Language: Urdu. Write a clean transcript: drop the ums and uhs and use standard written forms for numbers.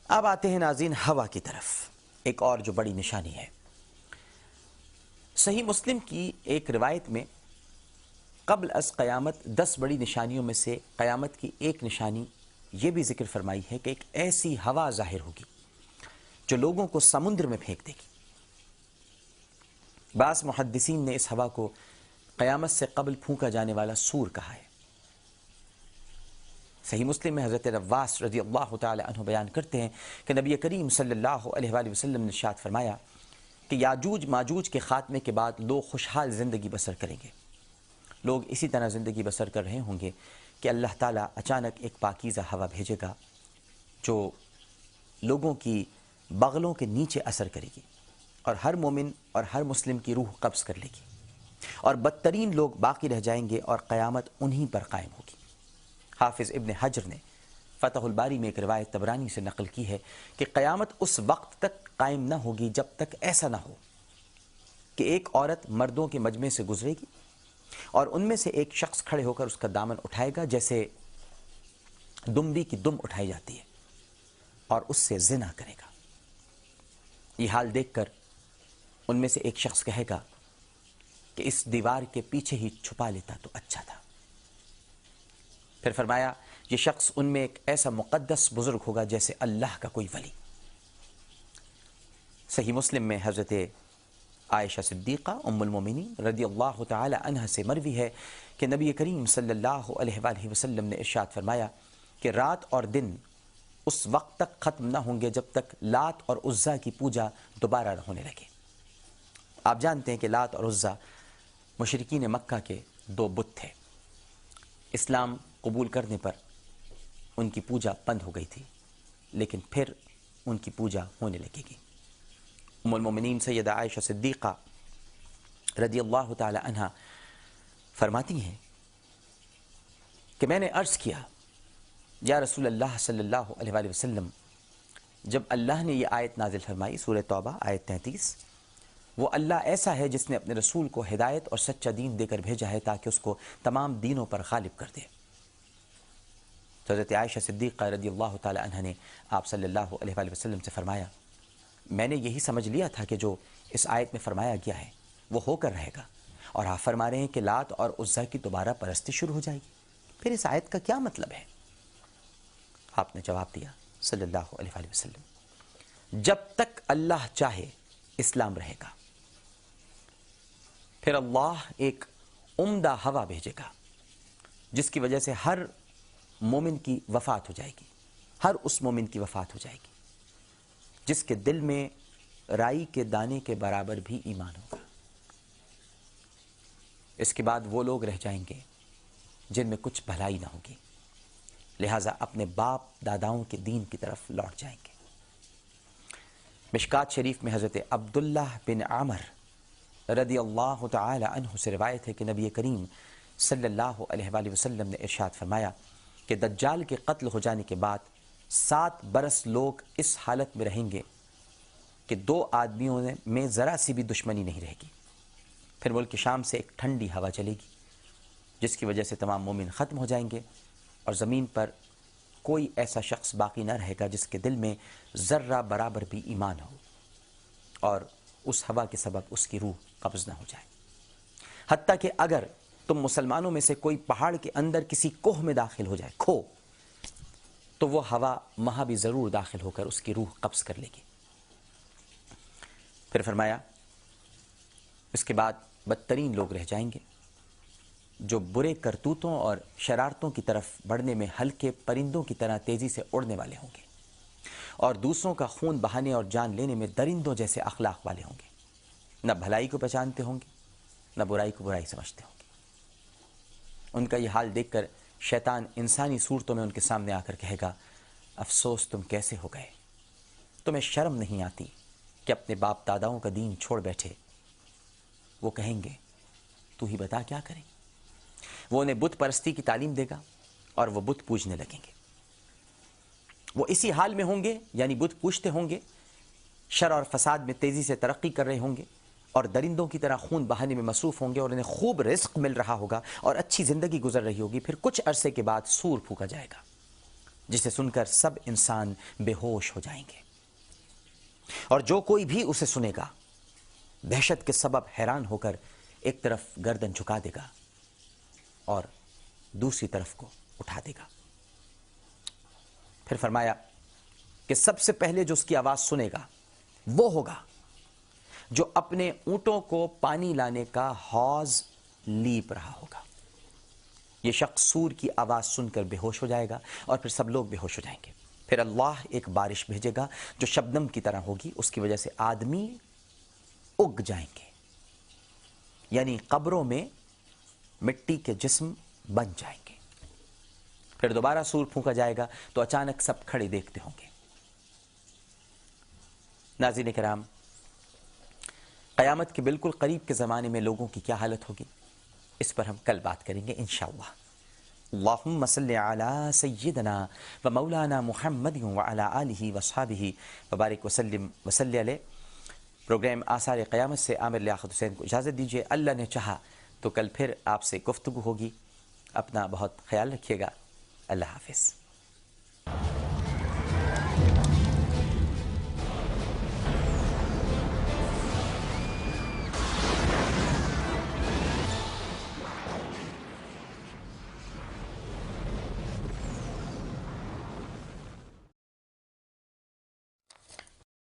اب آتے ہیں ناظرین ہوا کی طرف، ایک اور جو بڑی نشانی ہے۔ صحیح مسلم کی ایک روایت میں قبل از قیامت 10 بڑی نشانیوں میں سے قیامت کی ایک نشانی یہ بھی ذکر فرمائی ہے کہ ایک ایسی ہوا ظاہر ہوگی جو لوگوں کو سمندر میں پھینک دے گی۔ بعض محدثین نے اس ہوا کو قیامت سے قبل پھونکا جانے والا سور کہا ہے۔ صحیح مسلم میں حضرت رواس رضی اللہ تعالی عنہ بیان کرتے ہیں کہ نبی کریم صلی اللہ علیہ وآلہ وسلم نے ارشاد فرمایا کہ یاجوج ماجوج کے خاتمے کے بعد لوگ خوشحال زندگی بسر کریں گے۔ لوگ اسی طرح زندگی بسر کر رہے ہوں گے کہ اللہ تعالیٰ اچانک ایک پاکیزہ ہوا بھیجے گا جو لوگوں کی بغلوں کے نیچے اثر کرے گی اور ہر مومن اور ہر مسلم کی روح قبض کر لے گی، اور بدترین لوگ باقی رہ جائیں گے اور قیامت انہی پر قائم ہوگی۔ حافظ ابن حجر نے فتح الباری میں ایک روایت طبرانی سے نقل کی ہے کہ قیامت اس وقت تک قائم نہ ہوگی جب تک ایسا نہ ہو کہ ایک عورت مردوں کے مجمع سے گزرے گی اور ان میں سے ایک شخص کھڑے ہو کر اس کا دامن اٹھائے گا جیسے دمبی کی دم اٹھائی جاتی ہے، اور اس سے زنا کرے گا۔ یہ حال دیکھ کر ان میں سے ایک شخص کہے گا کہ اس دیوار کے پیچھے ہی چھپا لیتا تو اچھا تھا۔ پھر فرمایا یہ شخص ان میں ایک ایسا مقدس بزرگ ہوگا جیسے اللہ کا کوئی ولی۔ صحیح مسلم میں حضرت عائشہ صدیقہ ام المومنین رضی اللہ تعالی عنہ سے مروی ہے کہ نبی کریم صلی اللہ علیہ وآلہ وسلم نے ارشاد فرمایا کہ رات اور دن اس وقت تک ختم نہ ہوں گے جب تک لات اور عزا کی پوجا دوبارہ نہ ہونے لگے۔ آپ جانتے ہیں کہ لات اور عزا مشرکین مکہ کے 2 بت تھے۔ اسلام قبول کرنے پر ان کی پوجا بند ہو گئی تھی، لیکن پھر ان کی پوجا ہونے لگے گی۔ ام المومنین سیدہ عائشہ صدیقہ رضی اللہ تعالی عنہ فرماتی ہیں کہ میں نے عرض کیا یا رسول اللہ صلی اللہ علیہ وآلہ وسلم، جب اللہ نے یہ آیت نازل فرمائی سورہ توبہ آیت 33، وہ اللہ ایسا ہے جس نے اپنے رسول کو ہدایت اور سچا دین دے کر بھیجا ہے تاکہ اس کو تمام دینوں پر غالب کر دے۔ تو حضرت عائشہ صدیقہ رضی اللہ تعالی عنہ نے آپ صلی اللہ علیہ وآلہ وسلم سے فرمایا میں نے یہی سمجھ لیا تھا کہ جو اس آیت میں فرمایا گیا ہے وہ ہو کر رہے گا، اور آپ فرما رہے ہیں کہ لات اور عزا کی دوبارہ پرستی شروع ہو جائے گی، پھر اس آیت کا کیا مطلب ہے؟ آپ نے جواب دیا صلی اللہ علیہ وآلہ وسلم، جب تک اللہ چاہے اسلام رہے گا، پھر اللہ ایک عمدہ ہوا بھیجے گا جس کی وجہ سے ہر مومن کی وفات ہو جائے گی، ہر اس مومن کی وفات ہو جائے گی جس کے دل میں رائی کے دانے کے برابر بھی ایمان ہوگا۔ اس کے بعد وہ لوگ رہ جائیں گے جن میں کچھ بھلائی نہ ہوگی، لہٰذا اپنے باپ داداؤں کے دین کی طرف لوٹ جائیں گے۔ مشکات شریف میں حضرت عبداللہ بن عامر رضی اللہ تعالی عنہ سے روایت ہے کہ نبی کریم صلی اللہ علیہ وآلہ وسلم نے ارشاد فرمایا کہ دجال کے قتل ہو جانے کے بعد 7 برس لوگ اس حالت میں رہیں گے کہ 2 آدمیوں میں ذرا سی بھی دشمنی نہیں رہے گی۔ پھر ملک شام سے ایک ٹھنڈی ہوا چلے گی جس کی وجہ سے تمام مومن ختم ہو جائیں گے، اور زمین پر کوئی ایسا شخص باقی نہ رہے گا جس کے دل میں ذرہ برابر بھی ایمان ہو اور اس ہوا کے سبب اس کی روح قبض نہ ہو جائے۔ حتیٰ کہ اگر تم مسلمانوں میں سے کوئی پہاڑ کے اندر کسی کوہ میں داخل ہو جائے، کھو، تو وہ ہوا وہاں بھی ضرور داخل ہو کر اس کی روح قبض کر لے گی۔ پھر فرمایا اس کے بعد بدترین لوگ رہ جائیں گے جو برے کرتوتوں اور شرارتوں کی طرف بڑھنے میں ہلکے پرندوں کی طرح تیزی سے اڑنے والے ہوں گے، اور دوسروں کا خون بہانے اور جان لینے میں درندوں جیسے اخلاق والے ہوں گے، نہ بھلائی کو پہچانتے ہوں گے نہ برائی کو برائی سمجھتے ہوں گے۔ ان کا یہ حال دیکھ کر شیطان انسانی صورتوں میں ان کے سامنے آ کر کہے گا افسوس تم کیسے ہو گئے، تمہیں شرم نہیں آتی کہ اپنے باپ داداؤں کا دین چھوڑ بیٹھے۔ وہ کہیں گے تو ہی بتا کیا کریں۔ وہ انہیں بت پرستی کی تعلیم دے گا اور وہ بت پوجنے لگیں گے۔ وہ اسی حال میں ہوں گے، یعنی بت پوجتے ہوں گے، شر اور فساد میں تیزی سے ترقی کر رہے ہوں گے اور درندوں کی طرح خون بہانے میں مصروف ہوں گے، اور انہیں خوب رزق مل رہا ہوگا اور اچھی زندگی گزر رہی ہوگی۔ پھر کچھ عرصے کے بعد سور پھونکا جائے گا جسے سن کر سب انسان بے ہوش ہو جائیں گے، اور جو کوئی بھی اسے سنے گا دہشت کے سبب حیران ہو کر ایک طرف گردن جھکا دے گا اور دوسری طرف کو اٹھا دے گا۔ پھر فرمایا کہ سب سے پہلے جو اس کی آواز سنے گا وہ ہوگا جو اپنے اونٹوں کو پانی لانے کا حوض لیپ رہا ہوگا۔ یہ شخص سور کی آواز سن کر بے ہوش ہو جائے گا اور پھر سب لوگ بے ہوش ہو جائیں گے۔ پھر اللہ ایک بارش بھیجے گا جو شبنم کی طرح ہوگی، اس کی وجہ سے آدمی اگ جائیں گے، یعنی قبروں میں مٹی کے جسم بن جائیں گے۔ پھر دوبارہ سور پھونکا جائے گا تو اچانک سب کھڑے دیکھتے ہوں گے۔ ناظرین کرام، قیامت کے بالکل قریب کے زمانے میں لوگوں کی کیا حالت ہوگی، اس پر ہم کل بات کریں گے انشاءاللہ۔ اللہم صلی علی سیدنا و مولانا محمد وعلی آلہ وصحابہ وبارک وسلم وصلی علیہ۔ پروگرام آثار قیامت سے عامر لیاقت حسین کو اجازت دیجیے، اللہ نے چاہا تو کل پھر آپ سے گفتگو ہوگی۔ اپنا بہت خیال رکھیے گا، اللہ حافظ۔